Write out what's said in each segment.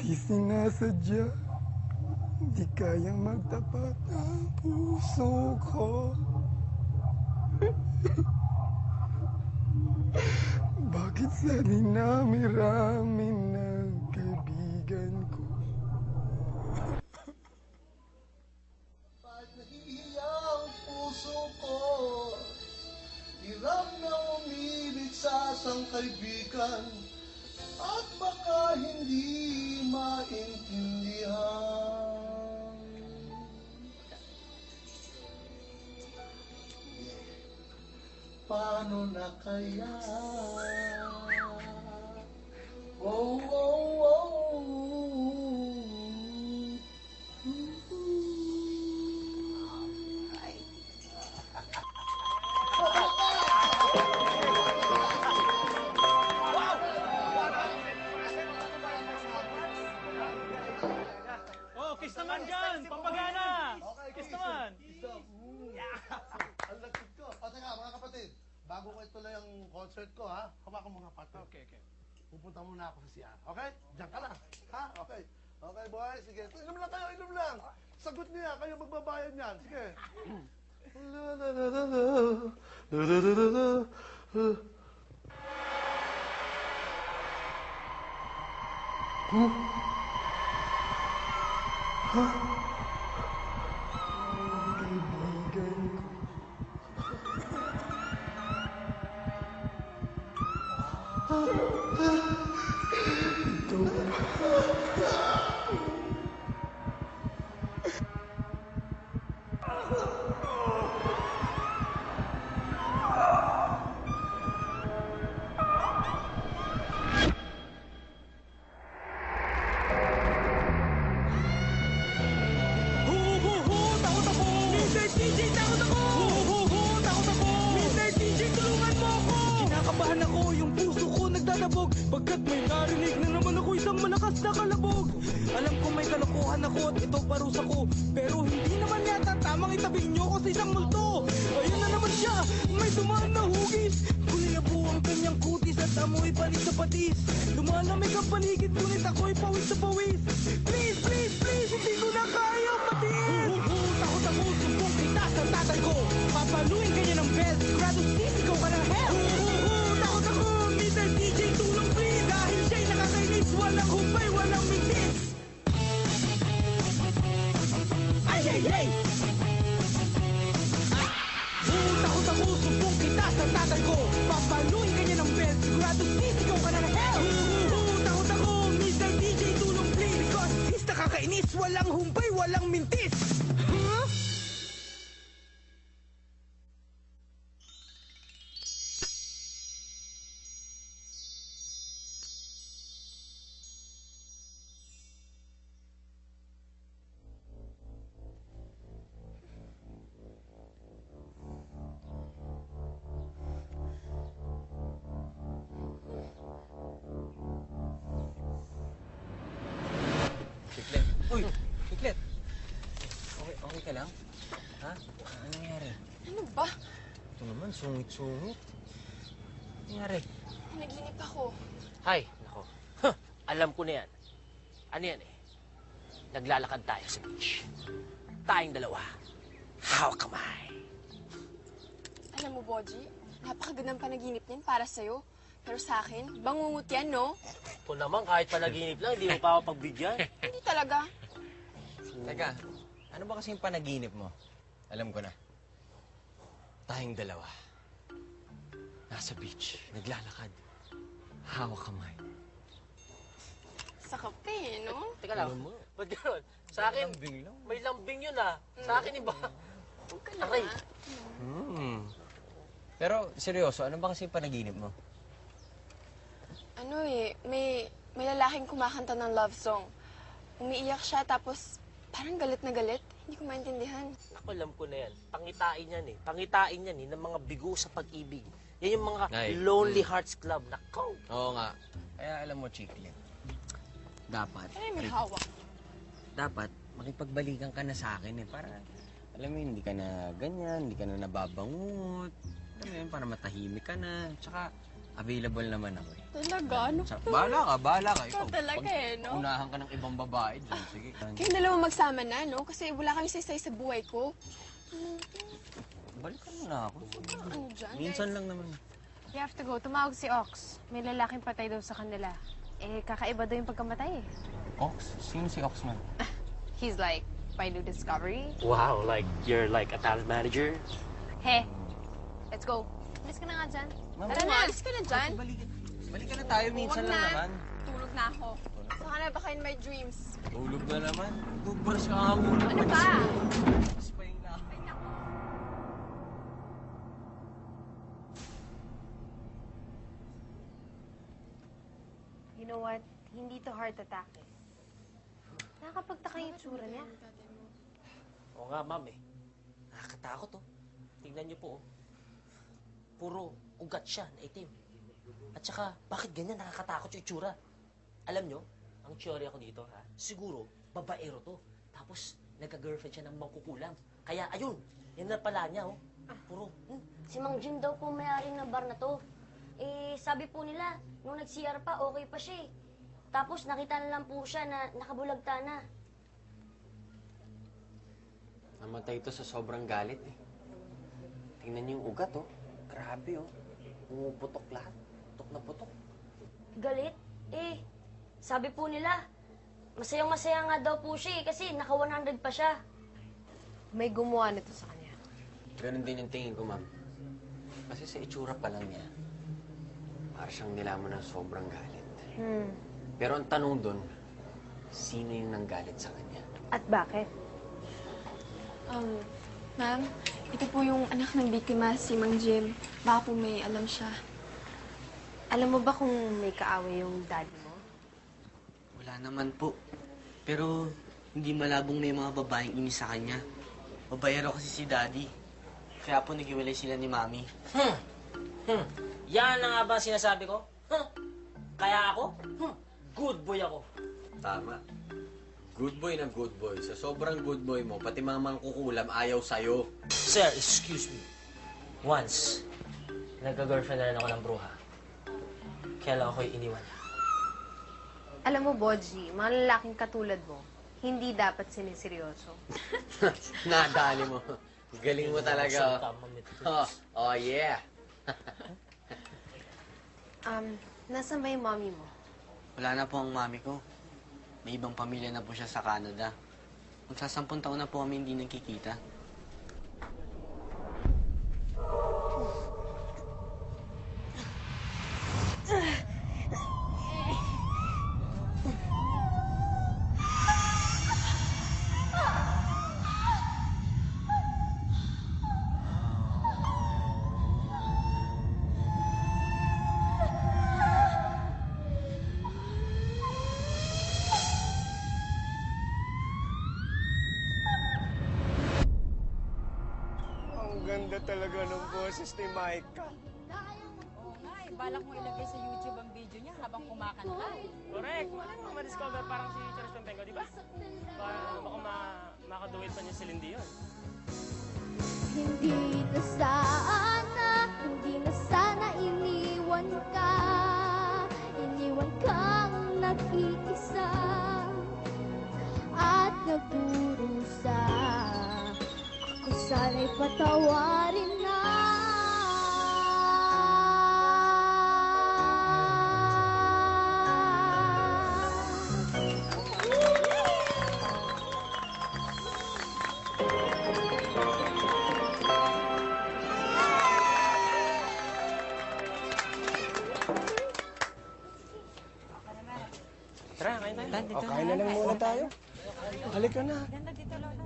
Di sinasadya, di kayang magtapat ang puso ko. Bakit sa dinami-rami ng kaibigan ko? Bakit nahihiya ang puso ko? Hirap na umilit sa isang kaibigan at baka hindi maintindihan. Paano na kaya? Oh, oh, oh. Oh, kiss naman dyan! Pampagana! Kiss naman! Ang lagkit ko. O, teka, mga kapatid. Bago ko ituloy ang concert ko, ha? Hawakan mo nga, partner. Okay. Pupunta muna ako sa CR. Okay? Diyan ka lang. Ha? Okay. Okay, boys. Sige. Inom lang kayo, inom lang. Sagot niya. Kayo magbabayad niyan. Sige. Kaibigan ko. Kinakabahan ako, yung puso ko nagdadabog pagkat may narinig na naman ako isang malakas na kalabog. Alam ko may kalokohan ako at ito parusa ko, pero hindi naman yata tamang itabi niyo ko sa isang multo. Ayun na naman siya, may dumaan na hugis. Kulay po ang kanyang kutis at amoy panis sa patis. Lumalamig ang paligid ngunit ako'y pawis sa pawis. Please, please, please, hindi ko na kaya matiis. Takot ako, sumbong kita sa tatay ko. Papaluin kanya ng best, sigurado sisigaw ka ng hell. Takot ako, Mr. DJ, tulong please. Dahil siya'y nakakainis, walang humpay, walang mintis. Ay, ay, ay! Takot ako, sumbong kita sa tatay ko. Papaluin kanya ng best, sigurado sisigaw ka ng hell. Takot ako, Mr. DJ, tulong please. Because is nakakainis, walang humpay, walang mintis. Huh? Chiclet. Uy! Chiclet! Okay ka lang? Ha? Ano nangyari? Ano ba? Ito naman, sungit-sungit. Ano nangyari? Naginip ako. Hay, nako. Huh, alam ko na yan. Ano yan eh? Naglalakad tayo sa beach. Tayong dalawa. Hawak kamay. Alam mo, Boji, napakagandang panaginip niyan para sa'yo. Pero sa akin, bangungot yan, no? Ito naman, kahit panaginip lang, hindi mo pa ako pagbigyan. Hindi talaga. Teka, ano ba kasi yung panaginip mo? Alam ko na. Tayong dalawa. Nasa beach, naglalakad. Hawak kamay. Sa kape, no? Teka lang, ba't gano'n? Sa akin, Lambing lang. may lambing yun ah. Sa akin iba. Huwag ka na. Aray. Pero, seryoso, ano ba kasi yung panaginip mo? Ano eh, may lalaking kumakanta ng love song. Umiiyak siya, tapos parang galit na galit. Hindi ko maintindihan. Ako, alam ko na yan. Pangitain yan eh. Pangitain yan eh, ng mga bigo sa pag-ibig. Yan yung mga Ay, Lonely Hearts Club. Nako. Oo nga. Kaya alam mo, Chiclet, dapat, Ay, may hawak. dapat makipagbalikan ka na sa akin eh. Para, alam mo yun, hindi ka na ganyan, hindi ka na nababangot. Alam mo yun, para matahimik ka na. Tsaka, Available naman ako eh. Talaga? Ano? Bahala ka. Ikaw talaga eh, no? Unahan ka ng ibang babae dyan. Sige. Kayong dalawa magsama na, no? Kasi wala kang isa-isa sa buhay ko. Balikan mo na ako. Ano dyan? Minsan lang naman. You have to go. Tumawag si Ox. May lalaking patay daw sa kanila. Eh, kakaiba daw yung pagkamatay eh. Ox? Sino si Oxman? He's like, my new discovery. Wow, like, you're like a talent manager? Hey, let's go. Alis ka na nga dyan. Tara na, alis ka na dyan. Balikan na tayo. Minsan Huwag lang na. naman. Tulog na ako. Saka na baka in my dreams. Tulog na naman. Toothbrush ka nga muna. Ano ba? Spaying na ako. You know what? Hindi to heart attack eh. Nakakapagtaka yung tsura niya. Oo nga, ma'am eh. Nakakatakot oh. Tingnan niyo po oh. Puro ugat siya na itim. At saka, bakit ganyan nakakatakot yung itsura? Alam nyo, ang teorya ko dito ha, siguro, babaero to. Tapos, nagka-girlfriend siya ng mangkukulam. Kaya, ayun, yan na pala niya oh. Puro, Si Mang Jim daw po may-ari ng bar na to. Eh, sabi po nila, nung nag-CR pa, okay pa siya eh. Tapos nakita na lang po siya na nakabulagta na. Namatay ito sa sobrang galit eh. Tingnan niyo yung ugat oh. Grabe oh. Pumuputok lahat. Putok na putok. Galit? Eh, sabi po nila, masayang-masaya nga daw po siya eh, kasi naka-100 pa siya. May gumawa nito sa kanya. Ganun din yung tingin ko, ma'am. Kasi sa itsura pa lang niya, para siyang nilamon ng sobrang galit. Pero ang tanong doon, sino yung nanggalit sa kanya? At bakit? Ma'am, ito po yung anak ng biktima, si Mang Jim. Baka po may alam siya. Alam mo ba kung may kaaway yung daddy mo? Wala naman po. Pero hindi malabong may mga babaeng inis sa kanya. Babayero kasi si Daddy. Kaya po naghiwalay sila ni Mami. Yan na nga ba ang sinasabi ko? Kaya ako? Good boy ako. Tama. Good boy na good boy. Sa sobrang good boy mo, pati mga mangkukulam ayaw sa'yo. Sir, excuse me. Once, nagka-girlfriend na rin ako ng bruha. Kaya lang ako'y iniwan. Alam mo, Bodji, mga lalaking katulad mo, hindi dapat siniseryoso. Nadali mo. Galing mo talaga. Oh yeah. Nasaan ba yung mommy mo? Wala na po ang mami ko. May ibang pamilya na po siya sa Canada. Magsasampung taon na po kami hindi nagkikita. Ang ganda talaga ng boses ni Micah. Oo nga eh, balak mo ilagay sa YouTube ang video niya habang kumakanta. Correct. Malay mo ma-discover parang si Charles Pempengo, di ba? Baka makaduwit pa niya si Lindy yun. Hindi na sana iniwan kang nag-iisa at nagdurusa. Ako sana'y patawarin na. Tara, kain tayo. O, kain na lang muna tayo. Halika na. Ganda dito, Lola.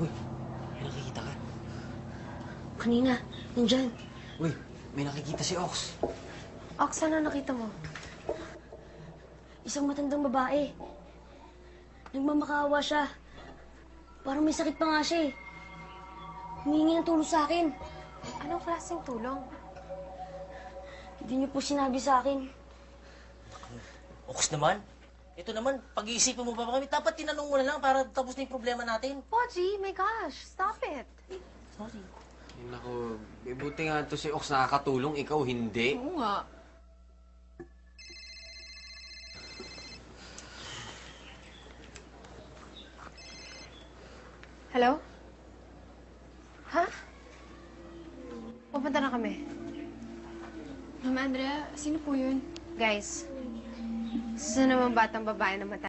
Uy, may nakikita ka? Kanina, nandyan. Uy, may nakikita si Ox. Ox, ano nakita mo? Isang matandang babae. Nagmamakaawa siya. Parang may sakit pa nga siya eh. Humingi ng tulong sa akin. Anong klaseng tulong? Hindi niyo po sinabi sa akin. Ox naman. Ito naman, pag-iisipan mo ba kami? Dapat tinanong mo na lang para tapos na yung problema natin. Poji, my gosh, stop it. Sorry. Ay, naku, buti nga to si Ox nakakatulong, ikaw hindi. Oo nga. Hello? Ha? Pupunta na kami. Ma'am Andrea, sino po yun? Guys, sino naman batang babae na